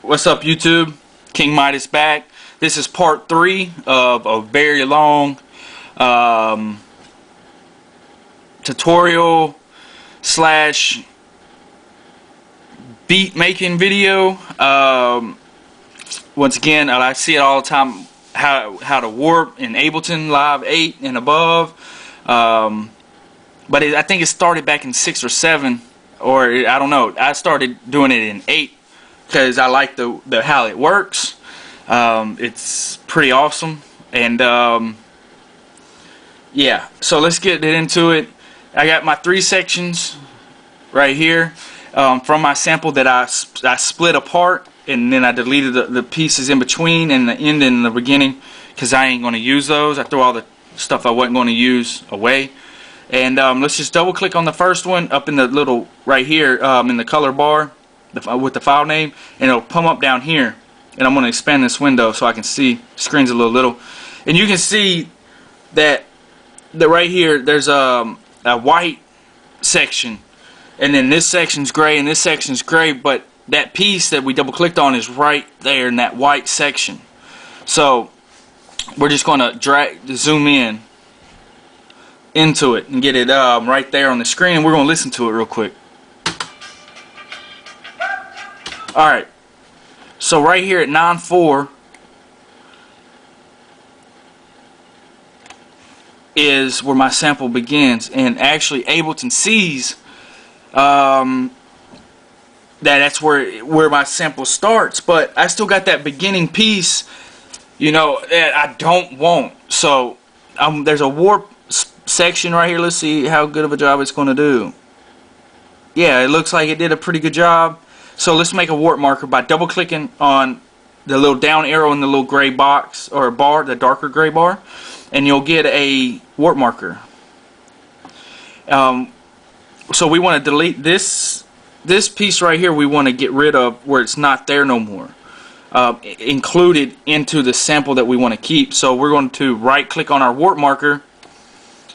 What's up, YouTube? King Midas back. This is part 3 of a very long tutorial slash beat making video. Once again, I see it all the time, how to warp in Ableton Live 8 and above. But I think it started back in 6 or 7, or I don't know. I started doing it in 8 because I like the how it works. It's pretty awesome, and yeah. So let's get into it. I got my 3 sections right here from my sample that I split apart, and then I deleted the pieces in between and the end and the beginning because I ain't going to use those. I threw all the stuff I wasn't going to use away. And let's just double click on the first one up in the little right here in the color bar with the file name, and it'll come up down here. And I'm going to expand this window so I can see. The screen's a little, and you can see that right here there's a white section, and then this section's gray and this section's gray, but that piece that we double clicked on is right there in that white section. So we're just going to zoom into it and get it right there on the screen, and we're going to listen to it real quick. Alright, so right here at 9.4 is where my sample begins, and actually Ableton sees that's where my sample starts, but I still got that beginning piece, you know, that I don't want. So there's a warp section right here. Let's see how good of a job it's going to do. Yeah, it looks like it did a pretty good job. So let's make a warp marker by double clicking on the little down arrow in the little gray box or bar, the darker gray bar, and you'll get a warp marker. So we want to delete this piece right here. We want to get rid of where it's not there no more, included into the sample that we want to keep. So we're going to right click on our warp marker,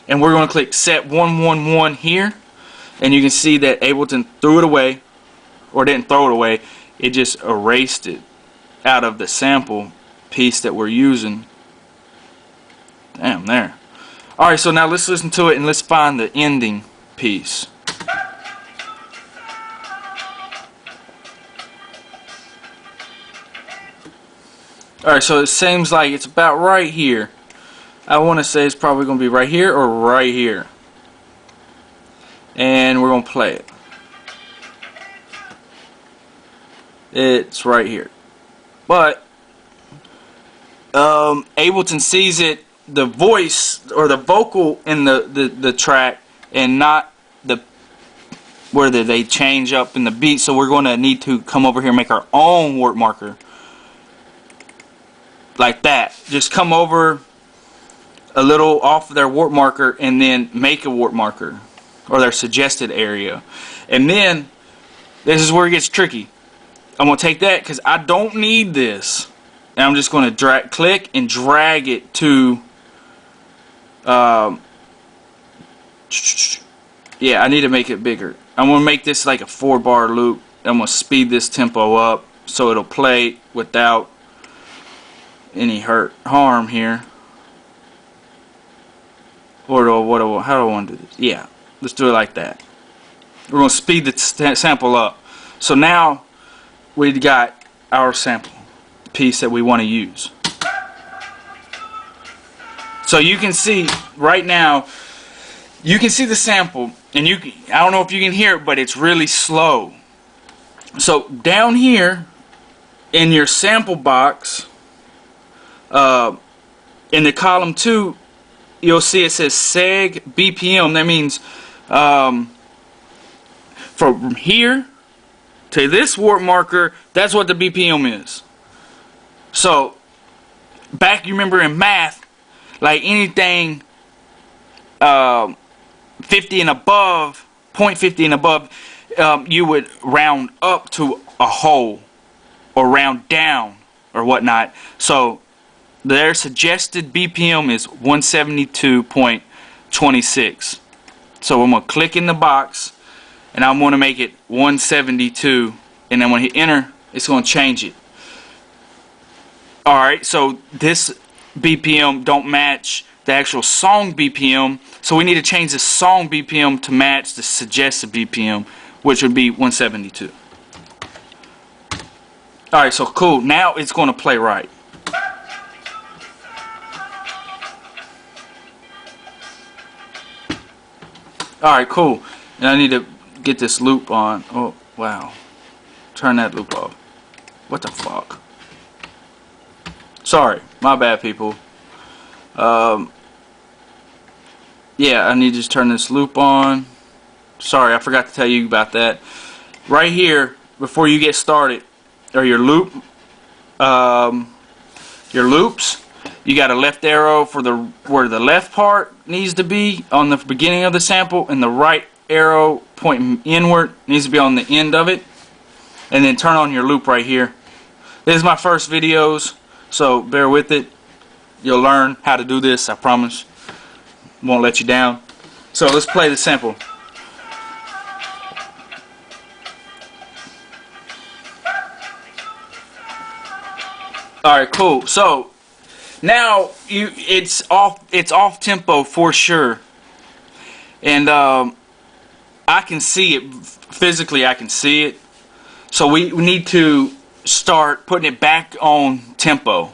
and we're going to click set 111 here, and you can see that Ableton threw it away, or didn't throw it away, it just erased it out of the sample piece that we're using. Damn, there. Alright, so now let's listen to it and let's find the ending piece. Alright, so it seems like it's about right here. I want to say it's probably going to be right here or right here. And we're going to play it. It's right here. But Ableton sees it, the voice or the vocal in the track, and not where they change up in the beat. So we're going to need to come over here and make our own warp marker. Like that. Just come over a little off of their warp marker and then make a warp marker, or their suggested area. And then this is where it gets tricky. I'm going to take that because I don't need this, and I'm just going to click and drag it to yeah, I need to make it bigger. I'm going to make this like a 4-bar loop. I'm going to speed this tempo up so it'll play without any harm here. Or how do I want to do this? Yeah, let's do it like that. We're going to speed the sample up. So now we've got our sample piece that we want to use. So you can see right now, you can see the sample, and I don't know if you can hear it, but it's really slow. So down here in your sample box, in the column 2, you'll see it says seg BPM. That means from here to this warp marker, that's what the BPM is. So back, you remember in math, like anything 50 and above, 0.50 and above, you would round up to a whole or round down or whatnot. So their suggested BPM is 172.26. So I'm going to click in the box, and I'm going to make it 172, and then when I hit enter, it's going to change it. Alright, so this BPM don't match the actual song BPM, so we need to change the song BPM to match the suggested BPM, which would be 172. Alright, so cool. Now it's going to play right. Alright, cool. And I need to get this loop on. Oh, wow. Turn that loop off. What the fuck? Sorry, my bad, people. Yeah, I need to just turn this loop on. Sorry, I forgot to tell you about that. Right here, before you get started, or your loops, you got a left arrow for where the left part needs to be on the beginning of the sample, and the right arrow pointing inward needs to be on the end of it. And then turn on your loop right here. This is my first videos, so bear with it. You'll learn how to do this, I promise. Won't let you down. So let's play the sample. Alright, cool. So now it's off tempo for sure. And I can see it physically, I can see it. So we need to start putting it back on tempo.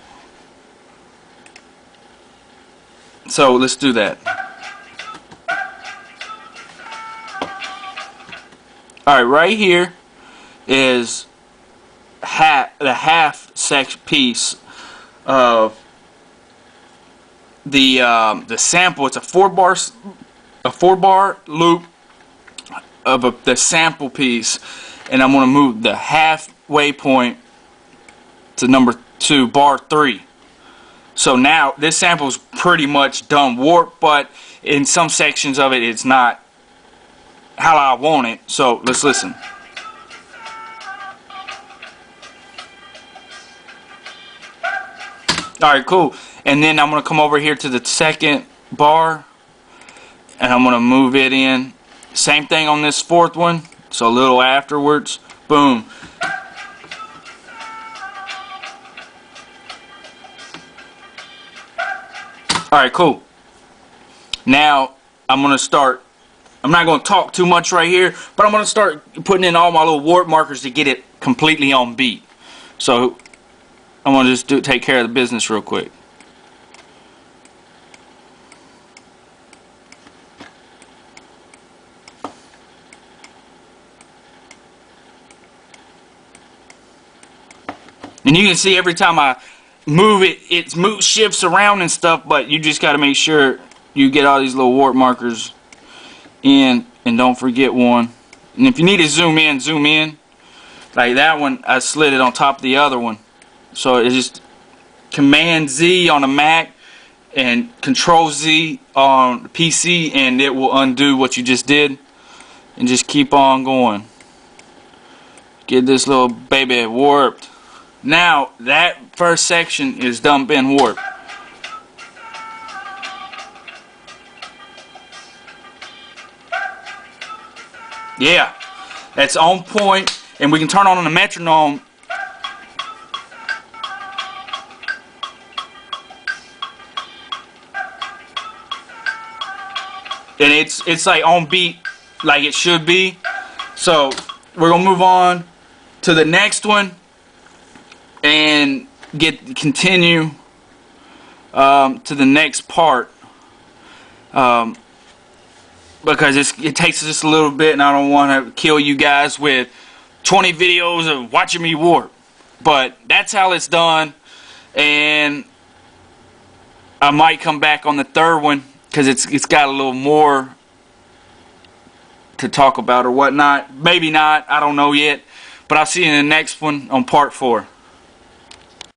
So let's do that. Alright, right here is the half section piece of the sample. It's a four bar loop of the sample piece, and I'm going to move the halfway point to number 2, bar 3. So now this sample is pretty much done warped, but in some sections of it, it's not how I want it. So let's listen. Alright, cool. And then I'm going to come over here to the second bar, and I'm going to move it in. Same thing on this fourth one, so a little afterwards. Boom. Alright, cool. Now I'm going to start. I'm not going to talk too much right here, but I'm going to start putting in all my little warp markers to get it completely on beat. So I'm going to just take care of the business real quick. And you can see every time I move it, it shifts around and stuff, but you just got to make sure you get all these little warp markers in, and don't forget one. And if you need to zoom in. Like that one, I slid it on top of the other one. So it's just Command Z on a Mac and Control Z on the PC, and it will undo what you just did. And just keep on going. Get this little baby warped. Now that first section is done been warped. Yeah, that's on point, and we can turn on the metronome. And it's like on beat like it should be. So we're gonna move on to the next one and continue to the next part, because it takes just a little bit, and I don't want to kill you guys with 20 videos of watching me warp. But that's how it's done, and I might come back on the third one because it's got a little more to talk about or whatnot. Maybe not, I don't know yet. But I'll see you in the next one on part 4.